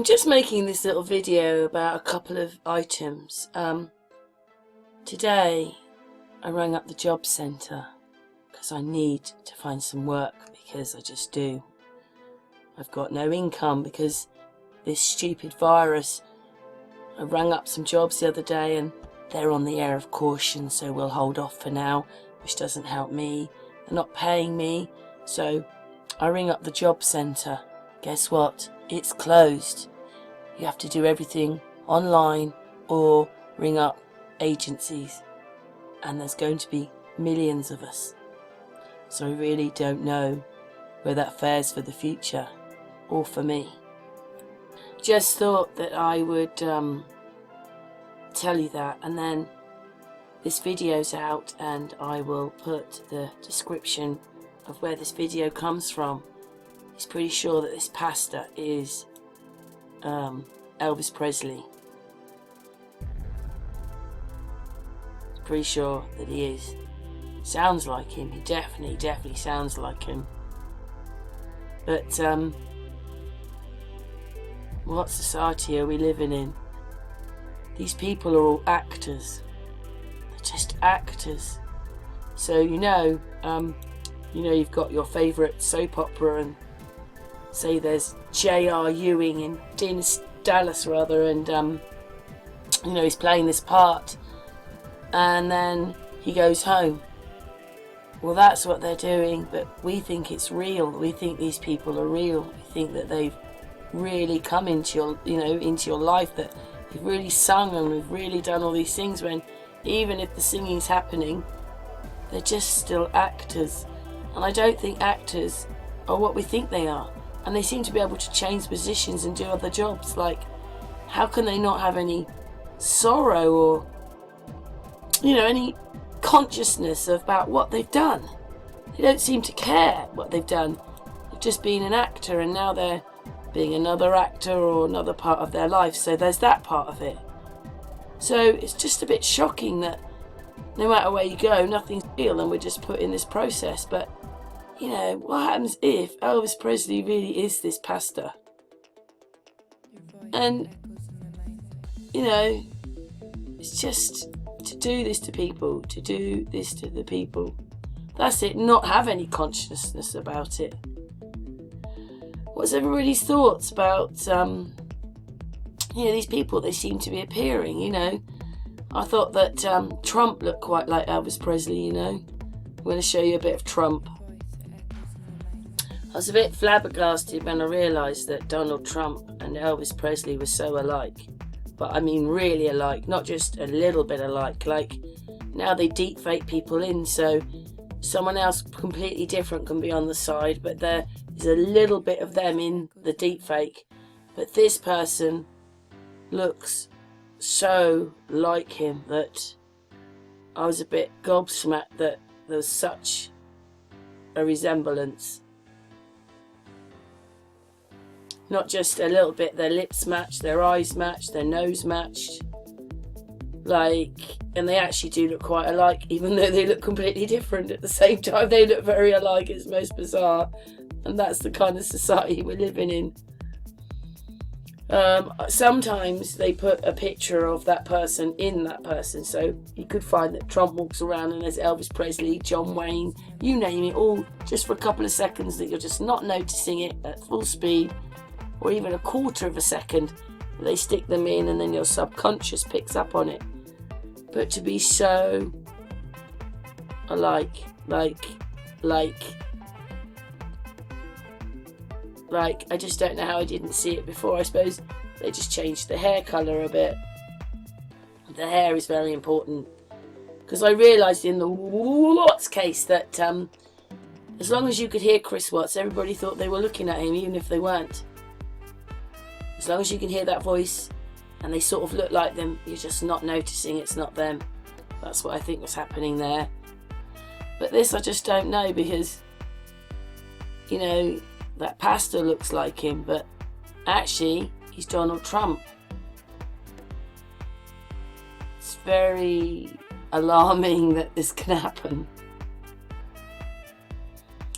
just making this little video about a couple of items. Today I rang up the job centre because I need to find some work, because I just do. I've got no income because this stupid virus. I rang up some jobs the other day and they're on the air of caution, so we'll hold off for now, which doesn't help me. They're not paying me, so I ring up the job centre. Guess what? It's closed. You have to do everything online or ring up agencies, and there's going to be millions of us. So I really don't know where that fares for the future, or for me. Just thought that I would tell you that, and then this video's out and I will put the description of where this video comes from. He's pretty sure that this pastor is Elvis Presley. He's pretty sure that he is. Sounds like him. He definitely sounds like him. But what society are we living in? These people are all actors. They're just actors. So you've got your favourite soap opera, and say there's J.R. Ewing in Dallas and he's playing this part, and then he goes home. Well, that's what they're doing, but we think it's real. We think these people are real. We think that they've really come into your life, that they've really sung and we've really done all these things, when even if the singing's happening, they're just still actors. And I don't think actors are what we think they are. And they seem to be able to change positions and do other jobs. Like, how can they not have any sorrow or any consciousness about what they've done? They don't seem to care what they've done. They've just been an actor, and now they're being another actor or another part of their life. So there's that part of it. So it's just a bit shocking that no matter where you go, nothing's real, and we're just put in this process. But what happens if Elvis Presley really is this pastor? And it's just to do this to people, to do this to the people. That's it, not have any consciousness about it. What's everybody's thoughts about, these people? They seem to be appearing, I thought that Trump looked quite like Elvis Presley, I'm going to show you a bit of Trump. I was a bit flabbergasted when I realised that Donald Trump and Elvis Presley were so alike. But I mean really alike, not just a little bit alike. Like, now they deepfake people in, so someone else completely different can be on the side, but there is a little bit of them in the deepfake. But this person looks so like him that I was a bit gobsmacked that there was such a resemblance. Not just a little bit, their lips matched, their eyes matched, their nose matched. And they actually do look quite alike, even though they look completely different at the same time. They look very alike. It's most bizarre. And that's the kind of society we're living in. Sometimes they put a picture of that person in that person. So you could find that Trump walks around and there's Elvis Presley, John Wayne, you name it, all just for a couple of seconds that you're just not noticing it at full speed, or even a quarter of a second. They stick them in and then your subconscious picks up on it. But to be so alike, like, I just don't know how I didn't see it before. I suppose they just changed the hair colour a bit. The hair is very important, because I realised in the Watts case that as long as you could hear Chris Watts, everybody thought they were looking at him, even if they weren't. As long as you can hear that voice and they sort of look like them, you're just not noticing it's not them. That's what I think was happening there. But this I just don't know, because that pastor looks like him, but actually he's Donald Trump. It's very alarming that this can happen.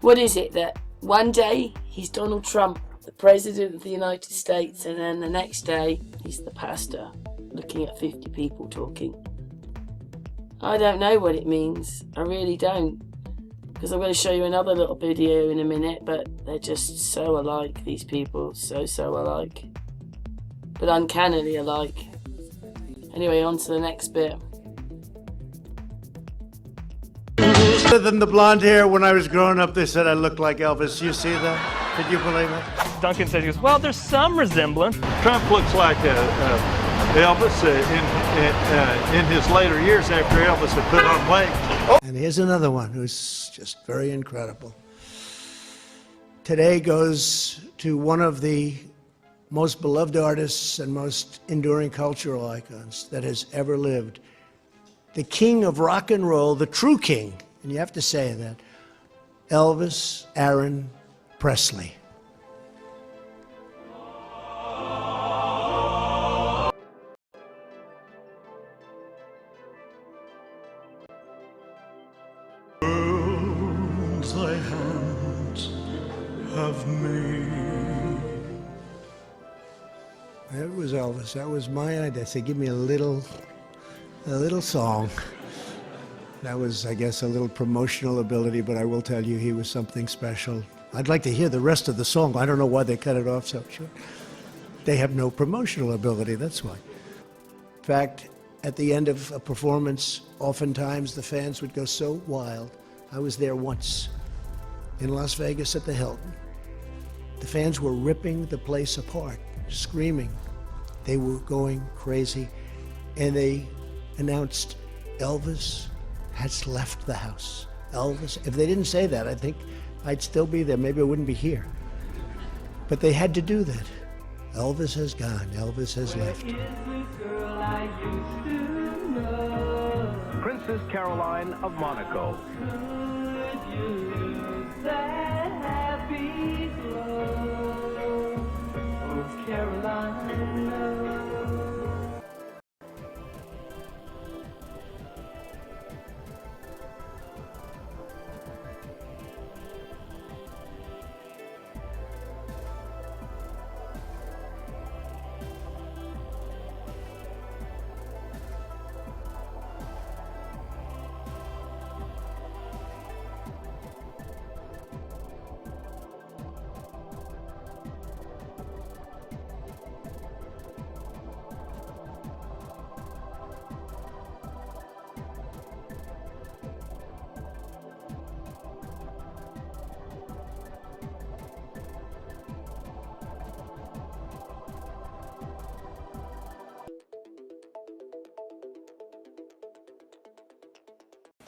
What is it, that one day he's Donald Trump the President of the United States, and then the next day he's the pastor looking at 50 people talking. I don't know what it means. I really don't. Because I'm going to show you another little video in a minute, but they're just so alike, these people. So alike. But uncannily alike. Anyway, on to the next bit. Other than the blonde hair, when I was growing up, they said I looked like Elvis. You see that? Did you believe it? Duncan says, he goes, well, there's some resemblance. Trump looks like Elvis in his later years after Elvis had put on weight. And here's another one who's just very incredible. Today goes to one of the most beloved artists and most enduring cultural icons that has ever lived. The king of rock and roll, the true king, and you have to say that, Elvis Aaron Presley. Worlds thy hands have made. That was Elvis. That was my idea. So give me a little song. That was, I guess, a little promotional ability, but I will tell you he was something special. I'd like to hear the rest of the song. I don't know why they cut it off so short. They have no promotional ability, that's why. In fact, at the end of a performance, oftentimes the fans would go so wild. I was there once in Las Vegas at the Hilton. The fans were ripping the place apart, screaming. They were going crazy, and they announced Elvis has left the house. Elvis, if they didn't say that, I think I'd still be there. Maybe I wouldn't be here. But they had to do that. Elvis has gone. Elvis has left. Princess Caroline of Monaco.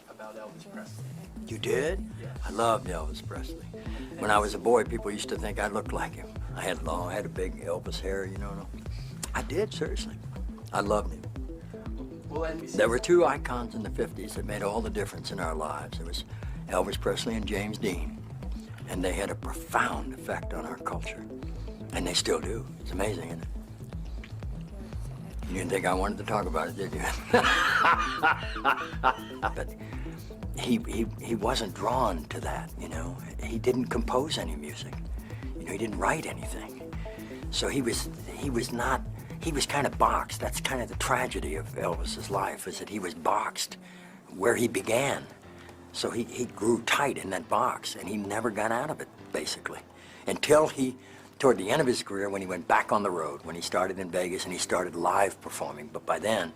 About Elvis Presley. You did? Yeah. I loved Elvis Presley. When I was a boy, people used to think I looked like him. I had a big Elvis hair, you know. I did, seriously. I loved him. There were two icons in the 50s that made all the difference in our lives. It was Elvis Presley and James Dean. And they had a profound effect on our culture. And they still do. It's amazing, isn't it? You didn't think I wanted to talk about it, did you? But he wasn't drawn to that, you know. He didn't compose any music. You know, he didn't write anything. So he was kind of boxed. That's kind of the tragedy of Elvis's life, is that he was boxed where he began. So he grew tight in that box, and he never got out of it, basically, until toward the end of his career, when he went back on the road, when he started in Vegas and he started live performing. But by then,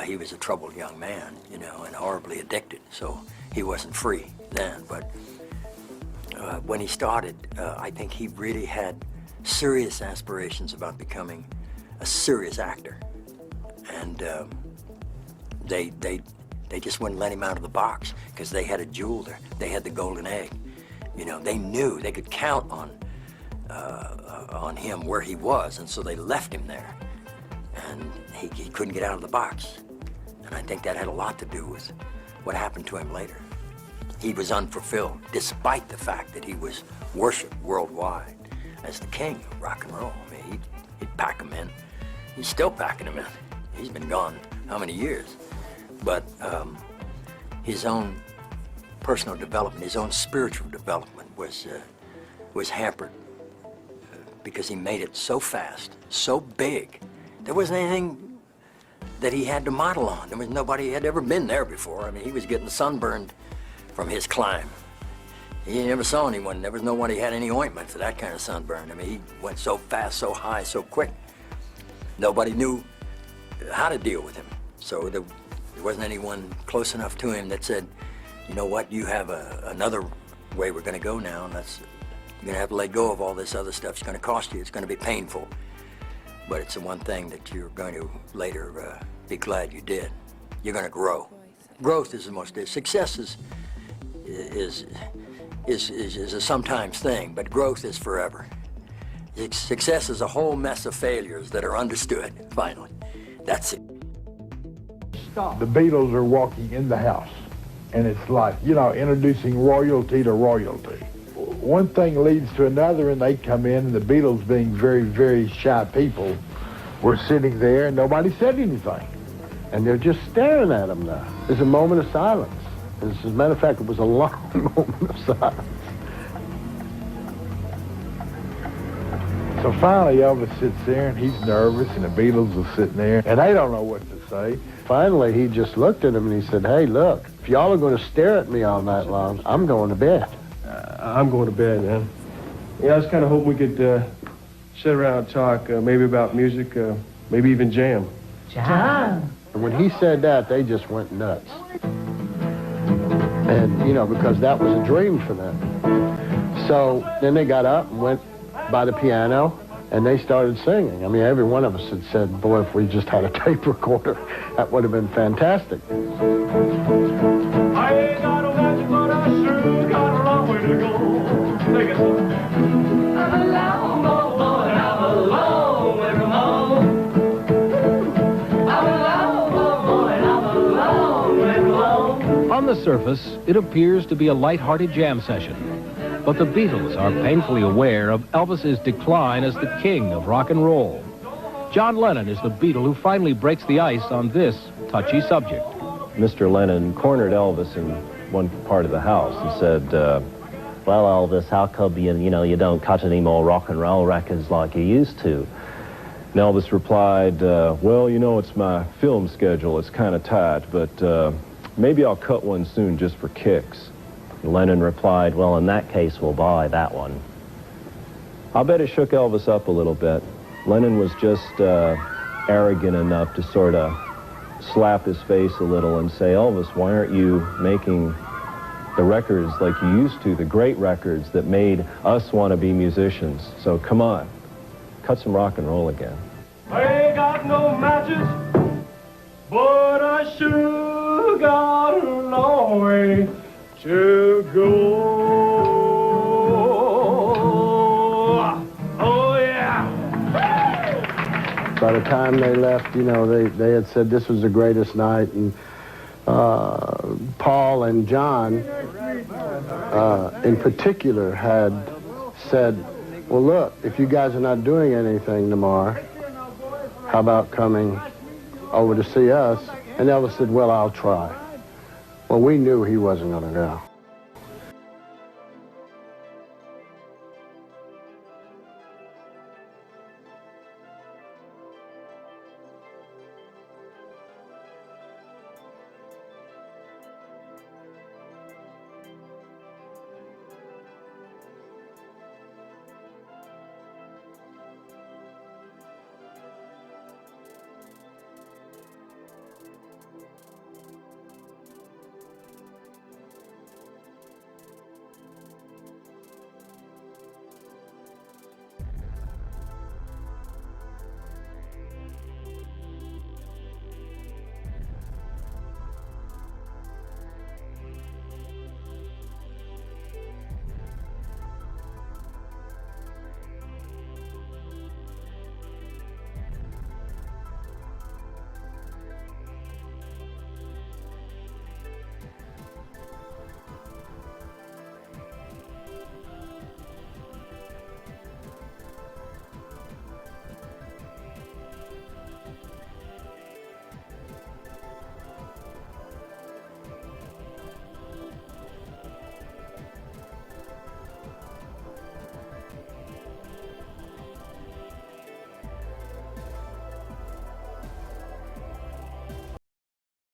he was a troubled young man, you know, and horribly addicted. So he wasn't free then. But when he started, I think he really had serious aspirations about becoming a serious actor. And they just wouldn't let him out of the box because they had a jewel there. They had the golden egg. You know, they knew they could count on him where he was, and so they left him there. And he couldn't get out of the box. And I think that had a lot to do with what happened to him later. He was unfulfilled, despite the fact that he was worshipped worldwide as the king of rock and roll. I mean, he'd pack him in. He's still packing him in. He's been gone how many years? But his own personal development, his own spiritual development was hampered because he made it so fast, so big. There wasn't anything that he had to model on. There was nobody had ever been there before. I mean, he was getting sunburned from his climb. He never saw anyone. There was no one he had any ointment for that kind of sunburn. I mean, he went so fast, so high, so quick. Nobody knew how to deal with him. So there wasn't anyone close enough to him that said, you know what, you have another way we're going to go now, and that's, you're going to have to let go of all this other stuff. It's going to cost you. It's going to be painful. But it's the one thing that you're going to later be glad you did. You're going to grow. Growth is the most, success is a sometimes thing, but growth is forever. Success is a whole mess of failures that are understood, finally. That's it. The Beatles are walking in the house, and it's like, you know, introducing royalty to royalty. One thing leads to another, and they come in, and the Beatles, being very, very shy people, were sitting there, and nobody said anything. And they're just staring at them now. There's a moment of silence. As a matter of fact, it was a long moment of silence. So finally, Elvis sits there, and he's nervous, and the Beatles are sitting there, and they don't know what to say. Finally, he just looked at him, and he said, hey, look, if y'all are going to stare at me all night long, I'm going to bed. I'm going to bed, man. Yeah, I was kind of hoping we could sit around and talk, maybe about music, maybe even jam. Jam? And when he said that, they just went nuts. And, you know, because that was a dream for them. So then they got up and went by the piano, and they started singing. I mean, every one of us had said, boy, if we just had a tape recorder, that would have been fantastic. I ain't got no magic, but I sure got a long way to go. Take it. I'm a long, long, long, and I'm a long way from home. I'm a long, long, long, and I'm a long way from home. On the surface, it appears to be a light-hearted jam session. But the Beatles are painfully aware of Elvis's decline as the king of rock and roll. John Lennon is the Beatle who finally breaks the ice on this touchy subject. Mr. Lennon cornered Elvis in one part of the house and said, well, Elvis, how come you don't cut any more rock and roll records like you used to? And Elvis replied, well, you know, it's my film schedule. It's kind of tight, but maybe I'll cut one soon just for kicks. Lennon replied, well, in that case, we'll buy that one. I'll bet it shook Elvis up a little bit. Lennon was just arrogant enough to sort of slap his face a little and say, Elvis, why aren't you making the records like you used to, the great records that made us want to be musicians? So come on, cut some rock and roll again. I ain't got no matches, but I sure got a long way to go. Oh, yeah. By the time they left, you know, they had said this was the greatest night, and Paul and John, in particular, had said, well, look, if you guys are not doing anything tomorrow, how about coming over to see us? And Elvis said, well, I'll try. Well, we knew he wasn't going to go.